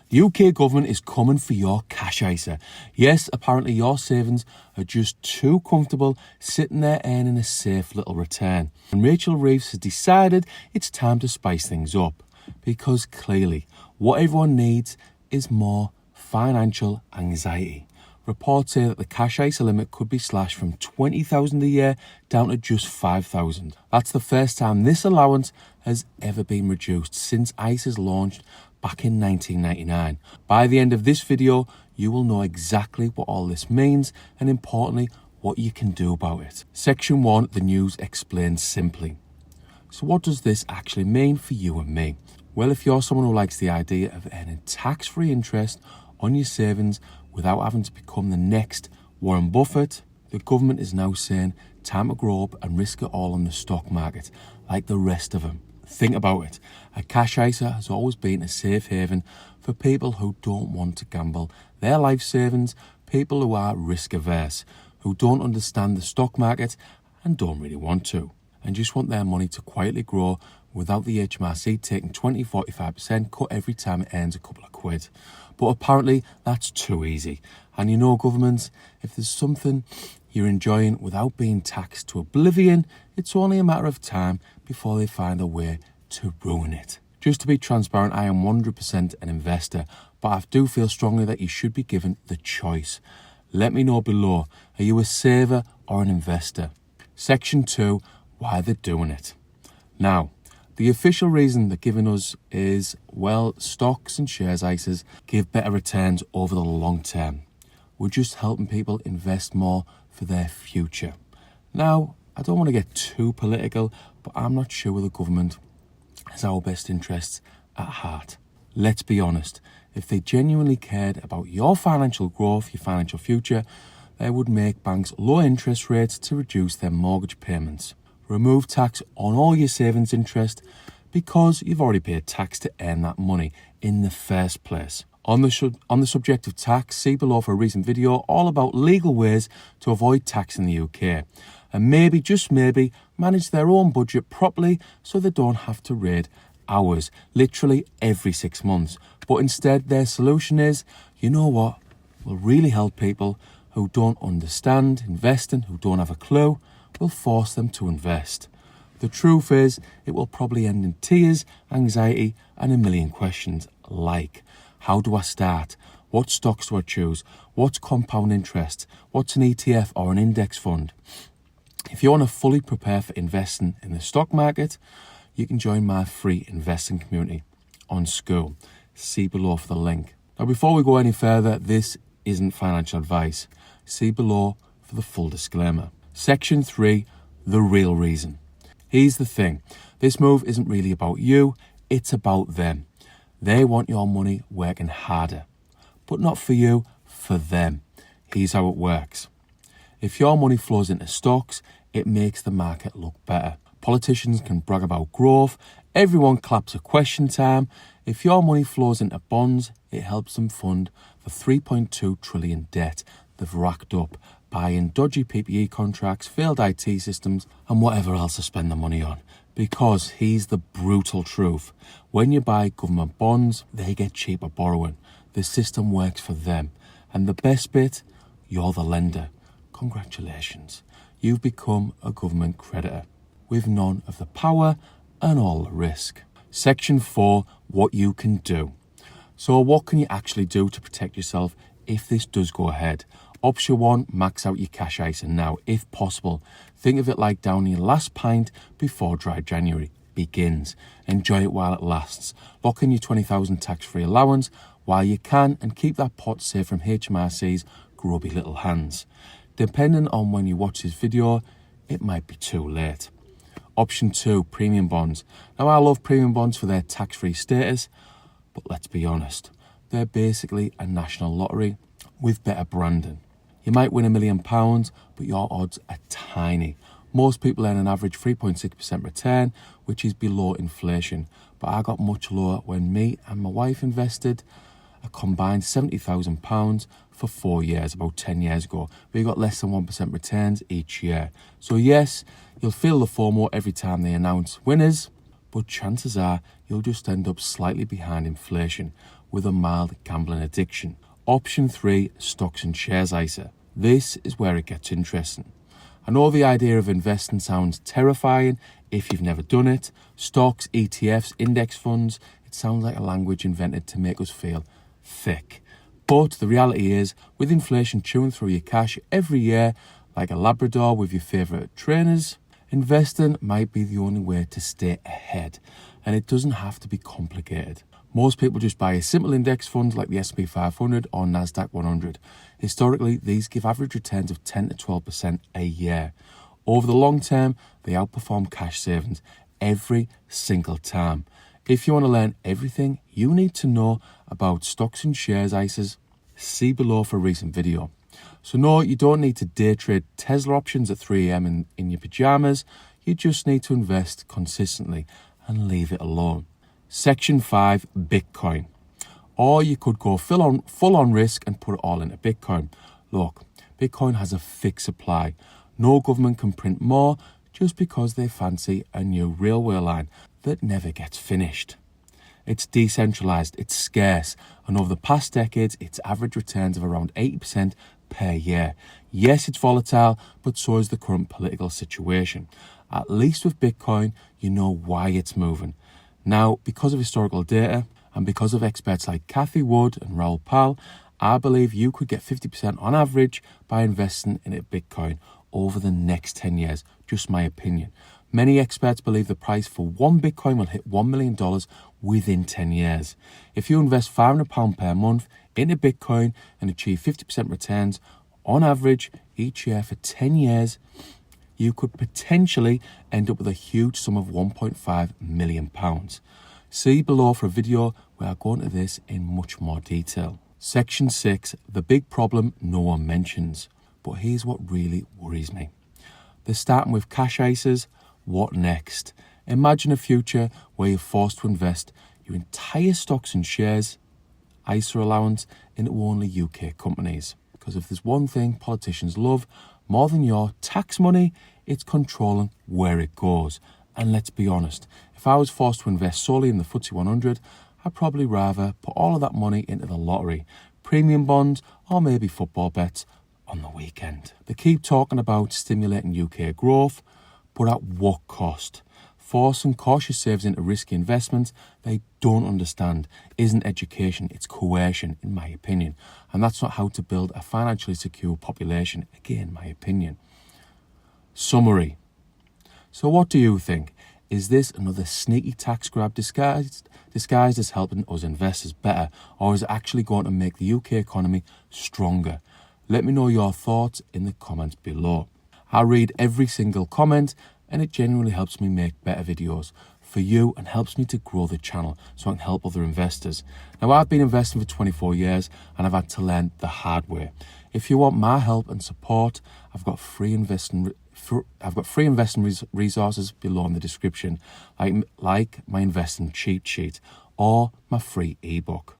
The UK government is coming for your cash ISA. Yes, apparently your savings are just too comfortable sitting there earning a safe little return. And Rachel Reeves has decided it's time to spice things up. Because clearly, what everyone needs is more financial anxiety. Reports say that the cash ISA limit could be slashed from $20,000 a year down to just $5,000. That's the first time this allowance has ever been reduced since ISAs launched back in 1999. By the end of this video, you will know exactly what all this means and importantly, what you can do about it. Section 1, the news explains simply. So what does this actually mean for you and me? Well, if you're someone who likes the idea of earning tax-free interest on your savings without having to become the next Warren Buffett, the government is now saying time to grow up and risk it all on the stock market, like the rest of them. Think about it. A cash ISA has always been a safe haven for people who don't want to gamble their life savings, people who are risk averse, who don't understand the stock market and don't really want to, and just want their money to quietly grow without the HMRC taking 20-45% cut every time it earns a couple of quid. But apparently that's too easy. And you know, governments, if there's something you're enjoying without being taxed to oblivion, it's only a matter of time before they find a way to ruin it. Just to be transparent, I am 100% an investor, but I do feel strongly that you should be given the choice. Let me know below, are you a saver or an investor? Section 2, why they're doing it. Now, the official reason they're giving us is, well, stocks and shares ISAs give better returns over the long term. We're just helping people invest more for their future. Now, I don't want to get too political, but I'm not sure the government has our best interests at heart. Let's be honest, if they genuinely cared about your financial growth, your financial future, they would make banks low interest rates to reduce their mortgage payments. Remove tax on all your savings interest because you've already paid tax to earn that money in the first place. On the subject of tax, see below for a recent video all about legal ways to avoid tax in the UK. And maybe, just maybe, manage their own budget properly so they don't have to raid ours literally every 6 months. But instead, their solution is, you know what, will really help people who don't understand investing, who don't have a clue, will force them to invest. The truth is, it will probably end in tears, anxiety, and a million questions like, how do I start? What stocks do I choose? What's compound interest? What's an ETF or an index fund? If you want to fully prepare for investing in the stock market, you can join my free investing community on School. See below for the link. Now, before we go any further, this isn't financial advice. See below for the full disclaimer. Section 3, the real reason. Here's the thing. This move isn't really about you, it's about them. They want your money working harder. But not for you, for them. Here's how it works. If your money flows into stocks, it makes the market look better. Politicians can brag about growth. Everyone claps at question time. If your money flows into bonds, it helps them fund the 3.2 trillion debt they've racked up, buying dodgy PPE contracts, failed IT systems, and whatever else to spend the money on. Because here's the brutal truth. When you buy government bonds, they get cheaper borrowing. The system works for them. And the best bit, you're the lender. Congratulations. You've become a government creditor with none of the power and all the risk. Section 4, what you can do. So what can you actually do to protect yourself if this does go ahead? Option 1, max out your cash ISA now, if possible. Think of it like downing your last pint before dry January begins. Enjoy it while it lasts. Lock in your 20,000 tax-free allowance while you can and keep that pot safe from HMRC's grubby little hands. Depending on when you watch this video, it might be too late. Option 2, premium bonds. Now, I love premium bonds for their tax-free status, but let's be honest, they're basically a national lottery with better branding. You might win £1 million, but your odds are tiny. Most people earn an average 3.6% return, which is below inflation. But I got much lower when me and my wife invested a combined £70,000 for 4 years, about 10 years ago. We got less than 1% returns each year. So yes, you'll feel the FOMO every time they announce winners, but chances are you'll just end up slightly behind inflation, with a mild gambling addiction. Option 3, stocks and shares ISA. This is where it gets interesting. I know the idea of investing sounds terrifying if you've never done it. Stocks, ETFs, index funds, it sounds like a language invented to make us feel thick. But the reality is, with inflation chewing through your cash every year, like a Labrador with your favourite trainers, investing might be the only way to stay ahead. And it doesn't have to be complicated. Most people just buy a simple index fund like the S&P 500 or Nasdaq 100. Historically, these give average returns of 10 to 12% a year. Over the long term, they outperform cash savings every single time. If you want to learn everything you need to know about stocks and shares ISAs, see below for a recent video. So no, you don't need to day trade Tesla options at 3 a.m. in your pajamas. You just need to invest consistently and leave it alone. Section 5, Bitcoin. Or you could go full on risk and put it all into Bitcoin. Look, Bitcoin has a fixed supply. No government can print more just because they fancy a new railway line that never gets finished. It's decentralized, it's scarce, and over the past decades, its average returns of around 80% per year. Yes, it's volatile, but so is the current political situation. At least with Bitcoin, you know why it's moving. Now, because of historical data and because of experts like Cathie Wood and Raoul Pal, I believe you could get 50% on average by investing in a Bitcoin over the next 10 years. Just my opinion. Many experts believe the price for one Bitcoin will hit $1 million within 10 years. If you invest £500 per month into Bitcoin and achieve 50% returns on average each year for 10 years, you could potentially end up with a huge sum of £1.5 million. See below for a video where I go into this in much more detail. Section 6, the big problem no one mentions. But here's what really worries me. They're starting with cash ISAs. What next? Imagine a future where you're forced to invest your entire stocks and shares ISA allowance into only UK companies. Because if there's one thing politicians love more than your tax money, it's controlling where it goes. And let's be honest, if I was forced to invest solely in the FTSE 100, I'd probably rather put all of that money into the lottery, premium bonds, or maybe football bets on the weekend. They keep talking about stimulating UK growth, but at what cost? Forcing cautious savers into risky investments they don't understand isn't education, it's coercion, in my opinion. And that's not how to build a financially secure population, again, my opinion. Summary. So what do you think? Is this another sneaky tax grab disguised as helping us investors better, or is it actually going to make the UK economy stronger? Let me know your thoughts in the comments below. I read every single comment and it genuinely helps me make better videos for you and helps me to grow the channel so I can help other investors. Now, I've been investing for 24 years and I've had to learn the hard way. If you want my help and support, I've got free investing resources below in the description, like my investing cheat sheet or my free ebook.